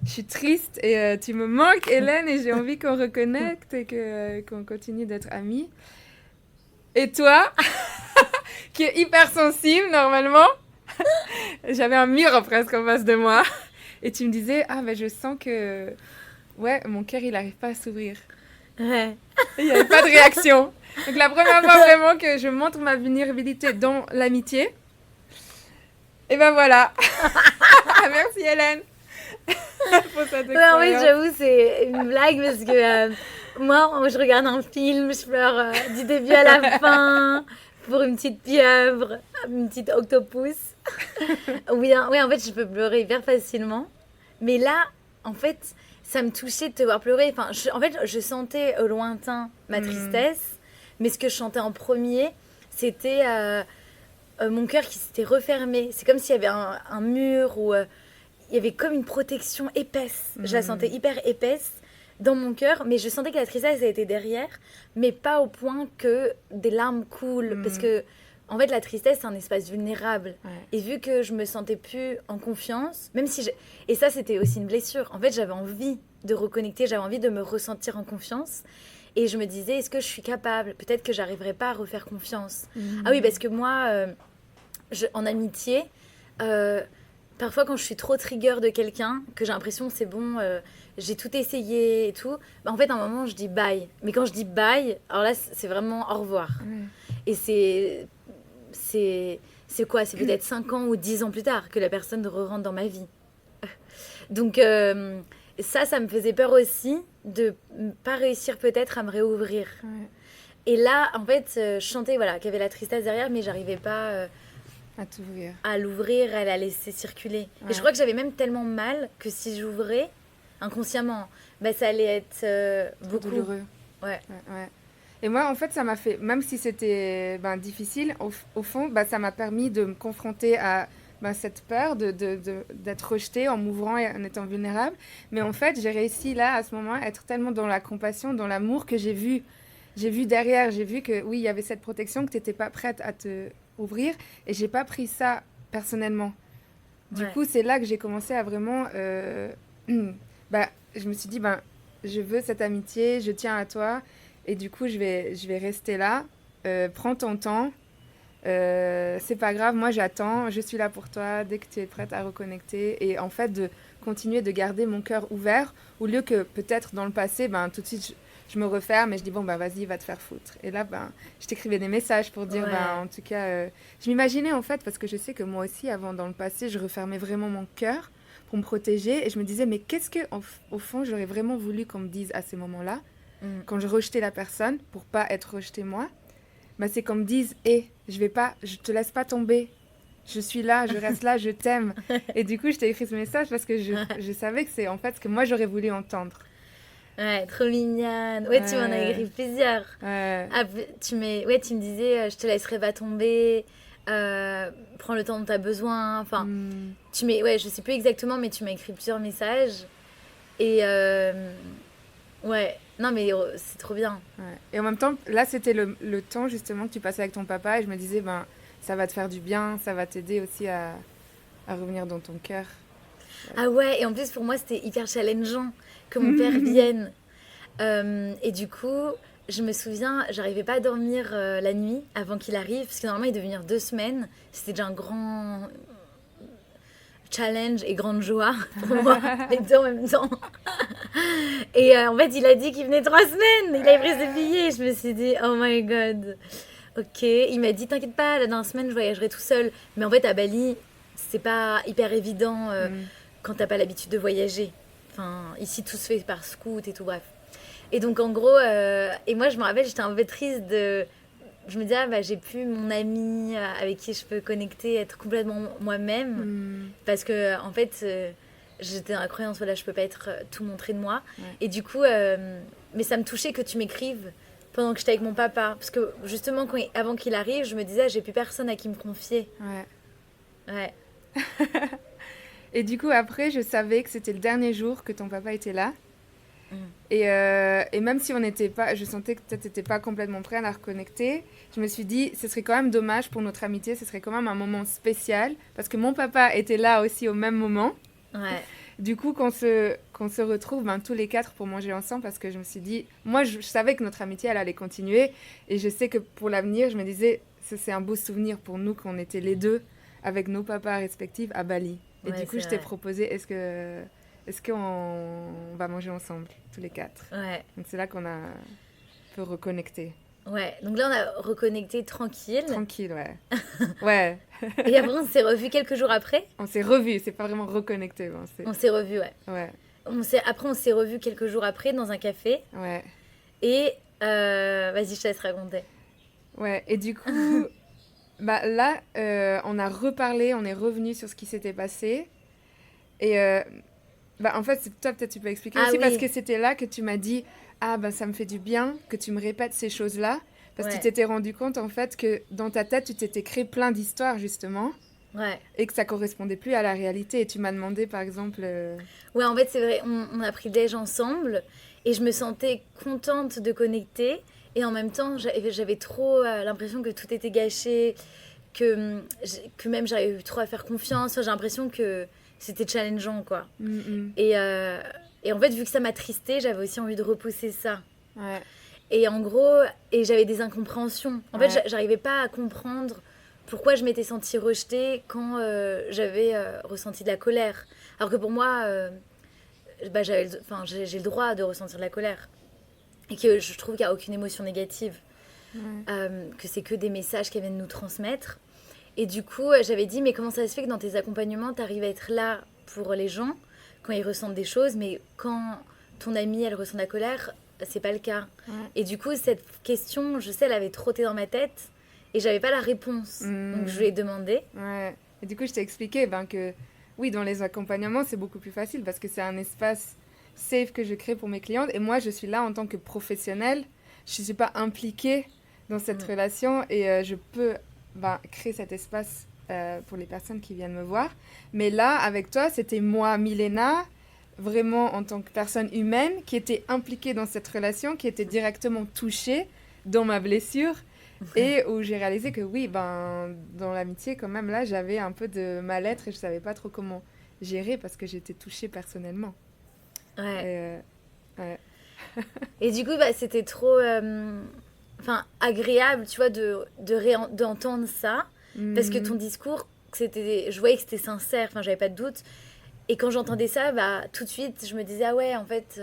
je suis triste et tu me manques, Hélène, et j'ai envie qu'on reconnecte et qu'on continue d'être amis. Et toi, qui est hyper sensible normalement, j'avais un mur presque en face de moi et tu me disais, ah ben je sens que ouais, mon cœur il arrive pas à s'ouvrir. Ouais. Il n'y avait pas de réaction. Donc la première fois vraiment que je montre ma vulnérabilité dans l'amitié. Et ben voilà. Merci Hélène pour cette expérience. Oui, j'avoue, c'est une blague parce que moi, je regarde un film, je pleure du début à la fin pour une petite pieuvre, une petite octopus. Oui, en fait, je peux pleurer hyper facilement. Mais là, en fait, ça me touchait de te voir pleurer. Enfin, en fait, je sentais au lointain ma tristesse, mais ce que je chantais en premier, c'était mon cœur qui s'était refermé. C'est comme s'il y avait un mur où il y avait comme une protection épaisse. Je la sentais hyper épaisse dans mon cœur, mais je sentais que la tristesse elle était derrière, mais pas au point que des larmes coulent. Parce que, en fait, la tristesse, c'est un espace vulnérable. Ouais. Et vu que je me sentais plus en confiance, même si et ça, c'était aussi une blessure. En fait, j'avais envie de reconnecter, j'avais envie de me ressentir en confiance. Et je me disais, est-ce que je suis capable? Peut-être que j'arriverai pas à refaire confiance. Ah oui, parce que moi, en amitié, parfois quand je suis trop trigger de quelqu'un, que j'ai l'impression que c'est bon, j'ai tout essayé et tout, bah, en fait, à un moment, je dis bye. Mais quand je dis bye, alors là, c'est vraiment au revoir. Et c'est quoi? C'est peut-être 5 ans ou 10 ans plus tard que la personne re-rentre dans ma vie. Donc, ça me faisait peur aussi de ne pas réussir peut-être à me réouvrir. Ouais. Et là, en fait, je sentais voilà, qu'il y avait la tristesse derrière, mais j'arrivais pas À t'ouvrir. à l'ouvrir, à la laisser circuler. Ouais. Et je crois que j'avais même tellement mal que si j'ouvrais inconsciemment, bah, ça allait être Trop beaucoup. douloureux. Ouais. Ouais. Et moi, en fait, ça m'a fait, même si c'était difficile, au fond, ça m'a permis de me confronter à cette peur d'être rejetée en m'ouvrant et en étant vulnérable. Mais en fait, j'ai réussi là, à ce moment, à être tellement dans la compassion, dans l'amour que j'ai vu derrière. J'ai vu que oui, il y avait cette protection, que tu n'étais pas prête à te ouvrir. Et j'ai pas pris ça personnellement. Du coup, c'est là que j'ai commencé à vraiment... je me suis dit, je veux cette amitié, je tiens à toi. Et du coup, je vais rester là. Prends ton temps. C'est pas grave, moi j'attends. Je suis là pour toi dès que tu es prête à reconnecter. Et en fait, de continuer de garder mon cœur ouvert. Au lieu que peut-être dans le passé, tout de suite, je me referme et je dis, vas-y, va te faire foutre. Et là, je t'écrivais des messages pour dire, en tout cas... je m'imaginais en fait, parce que je sais que moi aussi, avant, dans le passé, je refermais vraiment mon cœur pour me protéger. Et je me disais, mais qu'est-ce que, au fond, j'aurais vraiment voulu qu'on me dise à ces moments-là, quand je rejetais la personne, pour pas être rejetée moi, c'est qu'on me dise, je te laisse pas tomber. Je suis là, je reste là, je t'aime. Et du coup, je t'ai écrit ce message parce que je savais que c'est en fait ce que moi, j'aurais voulu entendre. Ouais, trop mignonne. Ouais, tu m'en as écrit plusieurs. Ah, tu me disais, je te laisserai pas tomber, prends le temps dont tu as besoin. Enfin, je sais plus exactement, mais tu m'as écrit plusieurs messages. Et ouais, non, mais c'est trop bien. Ouais. Et en même temps, là, c'était le temps justement que tu passais avec ton papa. Et je me disais, ça va te faire du bien, ça va t'aider aussi à revenir dans ton cœur. Ah ouais, et en plus, pour moi, c'était hyper challengeant que mon père vienne. Et du coup, je me souviens, j'arrivais pas à dormir la nuit avant qu'il arrive, parce que normalement, il devait venir 2 semaines. C'était déjà un grand challenge et grande joie pour moi, les deux en même temps. Et en fait, il a dit qu'il venait 3 semaines. Il avait pris ses billets. Je me suis dit, oh my god. Ok. Il m'a dit, t'inquiète pas, là, dans 1 semaine, je voyagerai tout seul. Mais en fait, à Bali, c'est pas hyper évident quand t'as pas l'habitude de voyager. Enfin, ici, tout se fait par scoot et tout, bref. Et donc, en gros, et moi, je me rappelle, j'étais un peu triste de. Je me disais, ah, bah, j'ai plus mon ami avec qui je peux connecter, être complètement moi-même. Parce que, en fait, j'étais dans la croyance, voilà, je peux pas être tout montré de moi. Ouais. Et du coup, mais ça me touchait que tu m'écrives pendant que j'étais avec mon papa. Parce que, justement, avant qu'il arrive, je me disais, j'ai plus personne à qui me confier. Ouais. Ouais. Et du coup, après, je savais que c'était le dernier jour que ton papa était là. Et même si on n'était pas, je sentais que peut-être t'étais pas complètement prêt à la reconnecter, je me suis dit, ce serait quand même dommage pour notre amitié, ce serait quand même un moment spécial, parce que mon papa était là aussi au même moment. Ouais. Du coup, qu'on se retrouve tous les 4 pour manger ensemble, parce que je me suis dit, moi, je savais que notre amitié, elle allait continuer, et je sais que pour l'avenir, je me disais, c'est un beau souvenir pour nous qu'on était les deux avec nos papas respectifs à Bali. Et Ouais, du coup, c'est je t'ai vrai. proposé, est-ce qu'on va manger ensemble, tous les 4? Ouais. Donc c'est là qu'on a un peu reconnecté. Ouais. Donc là, on a reconnecté tranquille. Tranquille, ouais. Ouais, Et après, on s'est revus quelques jours après. on s'est revus, c'est pas vraiment reconnecté. Bon, On s'est revus, ouais. ouais, Après, on s'est revus quelques jours après dans un café. ouais, Et vas-y, je te laisse raconter. ouais. Et du coup, là, on a reparlé, on est revenu sur ce qui s'était passé. Et en fait, toi, peut-être tu peux expliquer Ah aussi, oui. parce que c'était là que tu m'as dit, ah, ça me fait du bien que tu me répètes ces choses-là. Parce que Ouais. tu t'étais rendu compte, en fait, que dans ta tête, tu t'étais créé plein d'histoires, justement, Ouais. et que ça correspondait plus à la réalité. Et tu m'as demandé, par exemple... Ouais, en fait, c'est vrai, on a pris le déj ensemble et je me sentais contente de connecter. Et en même temps, j'avais trop l'impression que tout était gâché, que même j'arrivais plus trop à faire confiance. Enfin, j'ai l'impression que c'était challengeant, quoi. Et en fait, vu que ça m'attristait, j'avais aussi envie de repousser ça. Ouais, Et en gros, j'avais des incompréhensions. En fait, Ouais. j'arrivais pas à comprendre pourquoi je m'étais sentie rejetée quand j'avais ressenti de la colère. Alors que pour moi, j'ai le droit de ressentir de la colère. Et que je trouve qu'il n'y a aucune émotion négative. Que c'est que des messages qu'elles viennent nous transmettre. Et du coup, j'avais dit, mais comment ça se fait que dans tes accompagnements, tu arrives à être là pour les gens quand ils ressentent des choses, mais quand ton amie, elle ressent de la colère, c'est pas le cas. Ouais. Et du coup, cette question, je sais, elle avait trotté dans ma tête et j'avais pas la réponse. Donc je lui ai demandé. ouais. Et du coup, je t'ai expliqué que, oui, dans les accompagnements, c'est beaucoup plus facile, parce que c'est un espace safe que je crée pour mes clientes. Et moi, je suis là en tant que professionnelle. Je ne suis pas impliquée dans cette relation, et je peux créer cet espace pour les personnes qui viennent me voir. Mais là, avec toi, c'était moi, Milena, vraiment en tant que personne humaine, qui était impliquée dans cette relation, qui était directement touchée dans ma blessure, et où j'ai réalisé que oui, dans l'amitié, quand même, là, j'avais un peu de mal-être et je ne savais pas trop comment gérer, parce que j'étais touchée personnellement. Ouais. Et, ouais. Et du coup, c'était trop agréable, tu vois, d'entendre ça. Parce que ton discours, je voyais que c'était sincère, enfin, j'avais pas de doute. Et quand j'entendais ça, tout de suite, je me disais, ah ouais, en fait,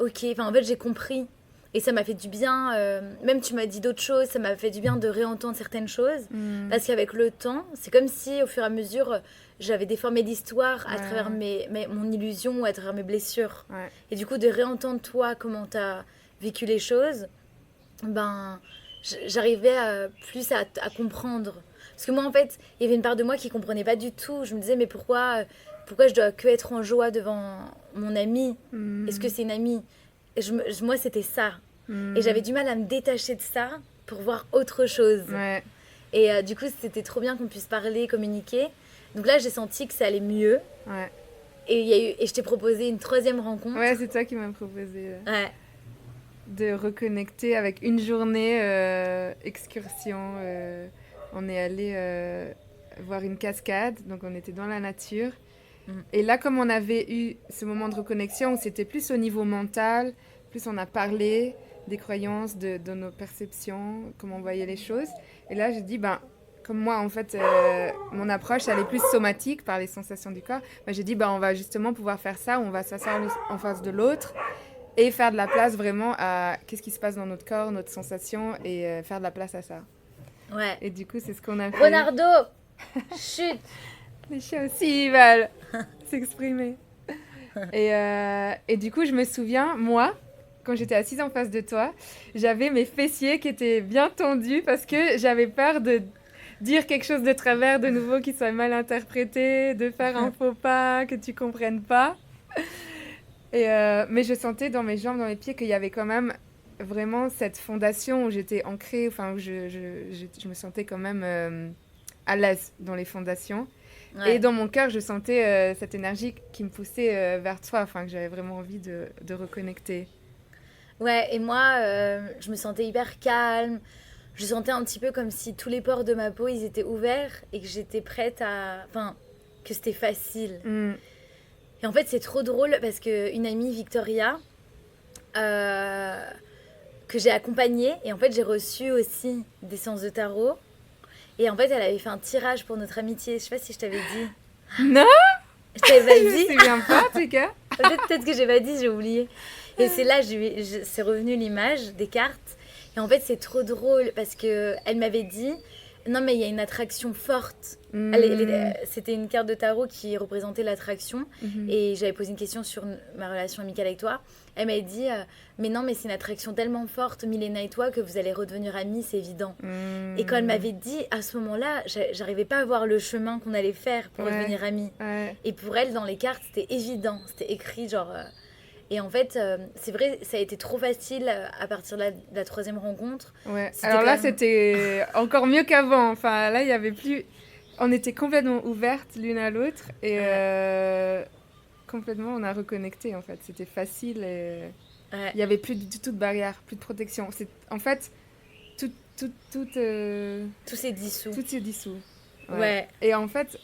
ok, enfin, en fait, j'ai compris. Et ça m'a fait du bien, même tu m'as dit d'autres choses, ça m'a fait du bien de réentendre certaines choses. Parce qu'avec le temps, c'est comme si, au fur et à mesure, j'avais déformé l'histoire à travers mon illusion ou à travers mes blessures. Ouais. Et du coup, de réentendre toi, comment tu as vécu les choses, j'arrivais plus à comprendre. Parce que moi, en fait, il y avait une part de moi qui ne comprenait pas du tout. Je me disais, mais pourquoi je dois que être en joie devant mon amie? Est-ce que c'est une amie? Et moi, c'était ça. Et j'avais du mal à me détacher de ça pour voir autre chose. Ouais. Et du coup, c'était trop bien qu'on puisse parler, communiquer. Donc là, j'ai senti que ça allait mieux. Ouais. Et je t'ai proposé une 3e rencontre. Ouais, c'est toi qui m'as proposé Ouais. de reconnecter avec une journée excursion. On est allé voir une cascade, donc on était dans la nature. Et là, comme on avait eu ce moment de reconnexion où c'était plus au niveau mental, plus on a parlé des croyances, de nos perceptions, comment on voyait les choses. Et là, j'ai dit, comme moi, en fait, mon approche, elle est plus somatique par les sensations du corps. J'ai dit, on va justement pouvoir faire ça, on va s'asseoir en face de l'autre et faire de la place vraiment à qu'est-ce qui se passe dans notre corps, notre sensation, et faire de la place à ça. Ouais. Et du coup, c'est ce qu'on a fait. Leonardo, chut. Les chiens aussi, ils veulent s'exprimer. Et du coup, je me souviens, moi, quand j'étais assise en face de toi, j'avais mes fessiers qui étaient bien tendus parce que j'avais peur de dire quelque chose de travers de nouveau qui soit mal interprété, de faire un faux pas, que tu comprennes pas. Mais je sentais dans mes jambes, dans mes pieds qu'il y avait quand même vraiment cette fondation où j'étais ancrée, enfin où je me sentais quand même à l'aise dans les fondations. Ouais. Et dans mon cœur, je sentais cette énergie qui me poussait vers toi, enfin que j'avais vraiment envie de reconnecter. Ouais, et moi, je me sentais hyper calme. Je sentais un petit peu comme si tous les pores de ma peau, ils étaient ouverts et que j'étais prête à... Enfin, que c'était facile. Et en fait, c'est trop drôle parce qu'une amie, Victoria, que j'ai accompagnée, et en fait, j'ai reçu aussi des séances de tarot. Et en fait, elle avait fait un tirage pour notre amitié. Je sais pas si je t'avais dit. Non, Je t'avais pas je me dit. souviens pas en tout cas. Peut-être que j'ai pas dit, j'ai oublié. Et c'est là, c'est revenu l'image des cartes. Et en fait, c'est trop drôle parce que elle m'avait dit, non mais il y a une attraction forte. C'était une carte de tarot qui représentait l'attraction. Et j'avais posé une question sur ma relation amicale avec toi. Elle m'avait dit, mais non, mais c'est une attraction tellement forte, Milena et toi, que vous allez redevenir amis, c'est évident. Et quand elle m'avait dit, à ce moment-là, j'arrivais pas à voir le chemin qu'on allait faire pour redevenir amis. Et pour elle, dans les cartes, c'était évident. C'était écrit, genre... Et en fait, c'est vrai, ça a été trop facile à partir de la troisième rencontre. Ouais. Alors là, c'était encore mieux qu'avant. Enfin, là, il y avait plus... On était complètement ouvertes l'une à l'autre. Et complètement, on a reconnecté, en fait. C'était facile et... Il n'y avait plus du tout de barrière, plus de protection. En fait, tout s'est dissous. Tout s'est dissous. Ouais. Et en fait,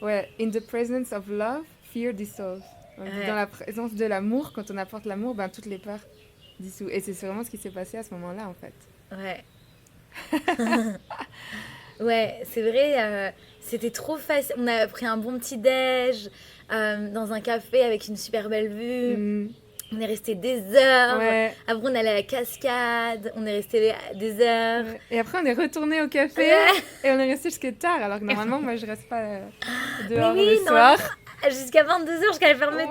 in the presence of love, fear dissolves. Dans la présence de l'amour, quand on apporte l'amour, ben, toutes les peurs dissous. Et c'est vraiment ce qui s'est passé à ce moment-là, en fait. Ouais. Ouais, c'est vrai, c'était trop facile. On a pris un bon petit déj dans un café avec une super belle vue. On est resté des heures. Ouais. Après, on allait à la cascade. On est resté des heures. Ouais. Et après, on est retourné au café et on est resté jusqu'à tard. Alors que normalement, moi, je reste pas dehors le soir. Jusqu'à 22h, jusqu'à la fermeture.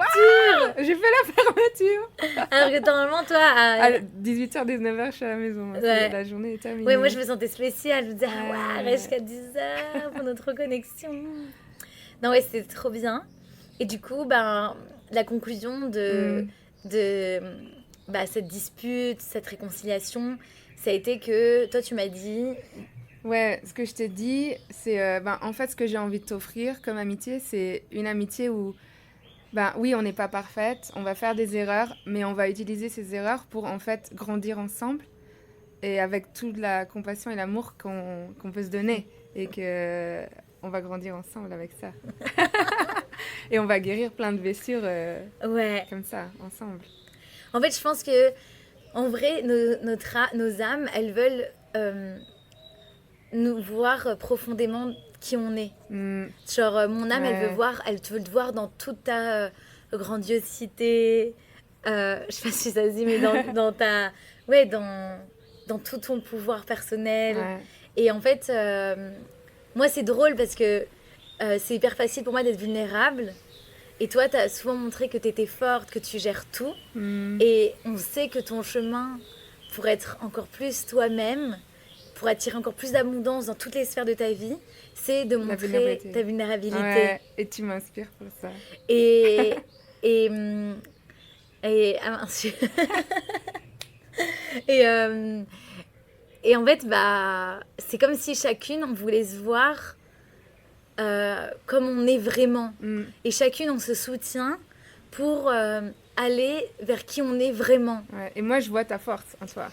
J'ai fait la fermeture. Alors que normalement, toi... À 18h, 19h, je suis à la maison. La journée est terminée. Ouais, moi, je me sentais spéciale. Je me disais, reste jusqu'à 10h pour notre reconnexion. Non, ouais, c'était trop bien. Et du coup, ben, la conclusion de cette dispute, cette réconciliation, ça a été que toi, tu m'as dit... Ouais, ce que je t'ai dit, c'est... en fait, ce que j'ai envie de t'offrir comme amitié, c'est une amitié où... oui, on n'est pas parfaite, on va faire des erreurs, mais on va utiliser ces erreurs pour, en fait, grandir ensemble. Et avec toute la compassion et l'amour qu'on peut se donner. Et qu'on va grandir ensemble avec ça. Et on va guérir plein de blessures comme ça, ensemble. En fait, je pense que, en vrai, nos âmes, elles veulent nous voir profondément qui on est. Genre, mon âme, elle veut te voir dans toute ta grandiosité. Je sais pas si ça se dit, mais dans ta... Ouais, dans tout ton pouvoir personnel. Ouais. Et en fait, moi, c'est drôle parce que c'est hyper facile pour moi d'être vulnérable. Et toi, tu as souvent montré que tu étais forte, que tu gères tout. Et on sait que ton chemin, pour être encore plus toi-même, pour attirer encore plus d'abondance dans toutes les sphères de ta vie, c'est de montrer ta vulnérabilité. Ouais, et tu m'inspires pour ça. Et ah mince. Et en fait, c'est comme si chacune, on voulait se voir comme on est vraiment. Et chacune, on se soutient pour aller vers qui on est vraiment. Ouais. Et moi, je vois ta force en toi.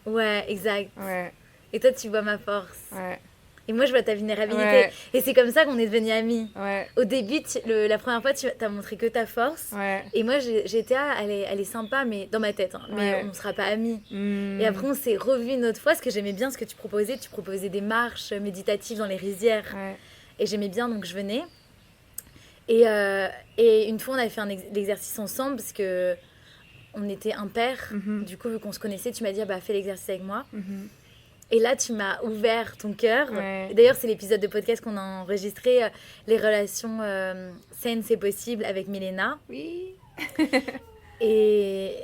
Ouais, exact. Ouais. Et toi, tu vois ma force. Ouais. Et moi, je vois ta vulnérabilité. Ouais. Et c'est comme ça qu'on est devenus amis. Ouais. Au début, la première fois, tu t'as montré que ta force. Ouais. Et moi, j'étais, elle est sympa, mais dans ma tête. Mais on ne sera pas amis. Et après, on s'est revus une autre fois, parce que j'aimais bien ce que tu proposais. Tu proposais des marches méditatives dans les rizières. Ouais. Et j'aimais bien, donc je venais. Et une fois, on avait fait l'exercice ensemble, parce que on était impairs. Du coup, vu qu'on se connaissait, tu m'as dit, fais l'exercice avec moi. Et là, tu m'as ouvert ton cœur. Ouais. D'ailleurs, c'est l'épisode de podcast qu'on a enregistré, les relations saines, c'est possible, avec Milena. Oui. Et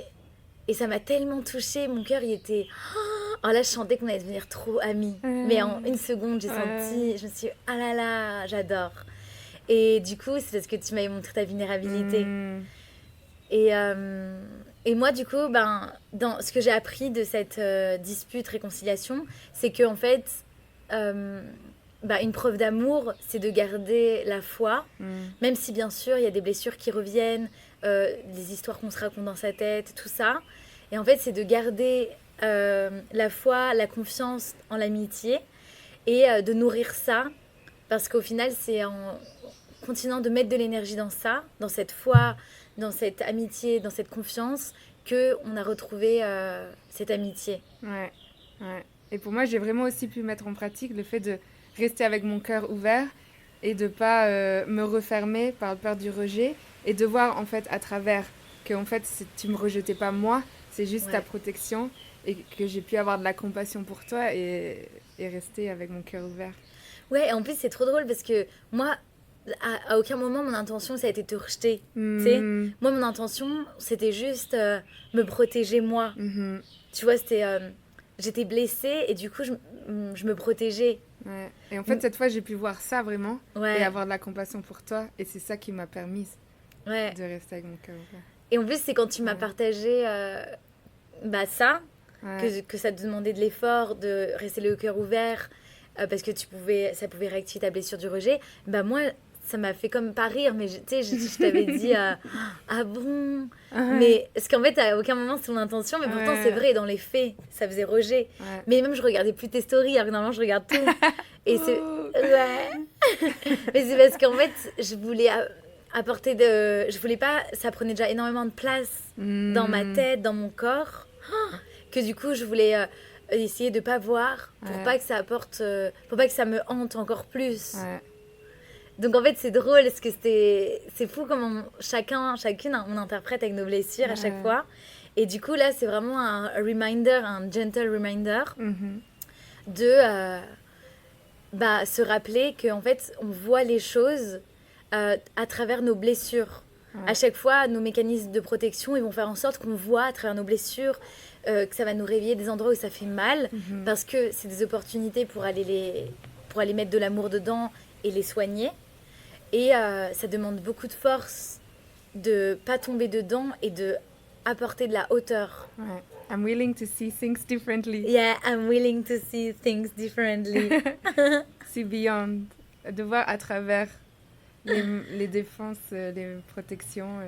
Et ça m'a tellement touchée, mon cœur, il était... Oh là, je sentais qu'on allait devenir trop amis. Mais en une seconde, j'ai senti, je me suis dit, ah là là, j'adore. Et du coup, c'est parce que tu m'avais montré ta vulnérabilité. Et moi, du coup, dans ce que j'ai appris de cette dispute, réconciliation, c'est qu'en fait, une preuve d'amour, c'est de garder la foi, même si bien sûr, il y a des blessures qui reviennent, des histoires qu'on se raconte dans sa tête, tout ça. Et en fait, c'est de garder la foi, la confiance en l'amitié et de nourrir ça, parce qu'au final, c'est en continuant de mettre de l'énergie dans ça, dans cette foi, dans cette amitié, dans cette confiance, qu'on a retrouvé cette amitié. Ouais. Et pour moi, j'ai vraiment aussi pu mettre en pratique le fait de rester avec mon cœur ouvert et de ne pas me refermer par peur du rejet et de voir en fait à travers que en fait, tu ne me rejetais pas moi, c'est juste ta protection et que j'ai pu avoir de la compassion pour toi et rester avec mon cœur ouvert. Ouais, et en plus, c'est trop drôle parce que moi, à aucun moment, mon intention, ça a été de te rejeter. Tu sais, moi, mon intention, c'était juste me protéger moi. Tu vois, c'était... j'étais blessée et du coup, je me protégeais. Ouais. Et en fait, cette fois, j'ai pu voir ça vraiment et avoir de la compassion pour toi. Et c'est ça qui m'a permis de rester avec mon cœur ouvert. Et en plus, c'est quand tu m'as partagé ça, que ça te demandait de l'effort, de rester le cœur ouvert, parce que ça pouvait réactiver ta blessure du rejet. Moi, ça m'a fait comme pas rire, mais tu sais, je t'avais dit ah bon, mais parce qu'en fait à aucun moment c'est mon intention, mais pourtant c'est vrai, dans les faits ça faisait rejet, mais même je regardais plus tes stories, alors que normalement je regarde tout et c'est mais c'est parce qu'en fait je voulais apporter je voulais pas, ça prenait déjà énormément de place dans ma tête, dans mon corps, que du coup je voulais essayer de pas voir pour pas que ça apporte, pour pas que ça me hante encore plus. Donc en fait c'est drôle parce que c'est fou comment chacune on interprète avec nos blessures à chaque fois. Et du coup là c'est vraiment un reminder, un gentle reminder de se rappeler qu'en fait on voit les choses à travers nos blessures. À chaque fois nos mécanismes de protection ils vont faire en sorte qu'on voit à travers nos blessures, que ça va nous réveiller des endroits où ça fait mal, parce que c'est des opportunités pour aller mettre de l'amour dedans et les soigner. Et ça demande beaucoup de force de pas tomber dedans et de apporter de la hauteur. I'm willing to see things differently. Yeah, I'm willing to see things differently. See beyond. De voir à travers les défenses, les protections,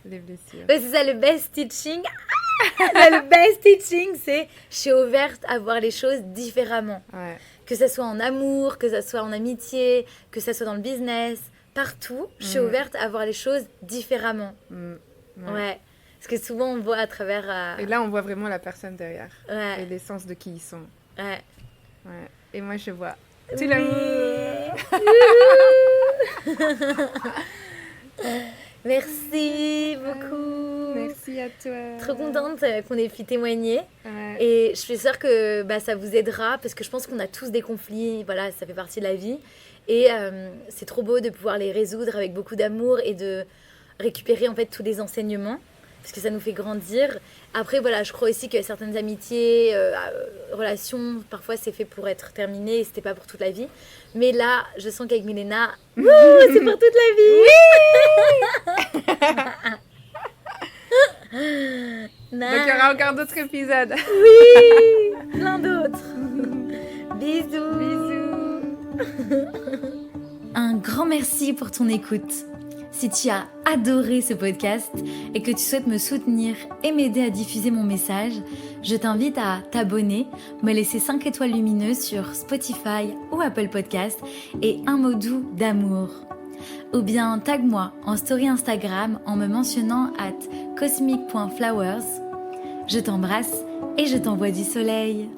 les blessures. Ouais, c'est ça le best teaching. Le best teaching, c'est je suis ouverte à voir les choses différemment. Que ça soit en amour, que ça soit en amitié, que ça soit dans le business, partout, je suis ouverte à voir les choses différemment. Parce que souvent on voit à travers... Et là on voit vraiment la personne derrière et l'essence de qui ils sont. Et moi je vois tout l'amour. Merci beaucoup. Merci à toi. Trop contente qu'on ait pu témoigner. Et je suis sûre que ça vous aidera parce que je pense qu'on a tous des conflits. Voilà, ça fait partie de la vie. Et c'est trop beau de pouvoir les résoudre avec beaucoup d'amour et de récupérer en fait tous les enseignements parce que ça nous fait grandir. Après, voilà, je crois aussi que certaines amitiés, relations, parfois c'est fait pour être terminé et c'était pas pour toute la vie. Mais là, je sens qu'avec Milena, c'est pour toute la vie. Donc il y aura encore d'autres épisodes. Oui, plein d'autres. Bisous. Un grand merci pour ton écoute. Si tu as adoré ce podcast et que tu souhaites me soutenir et m'aider à diffuser mon message, je t'invite à t'abonner, me laisser 5 étoiles lumineuses sur Spotify ou Apple Podcast et un mot doux d'amour. Ou bien tag-moi en story Instagram en me mentionnant @cosmic.flowers. Je t'embrasse et je t'envoie du soleil.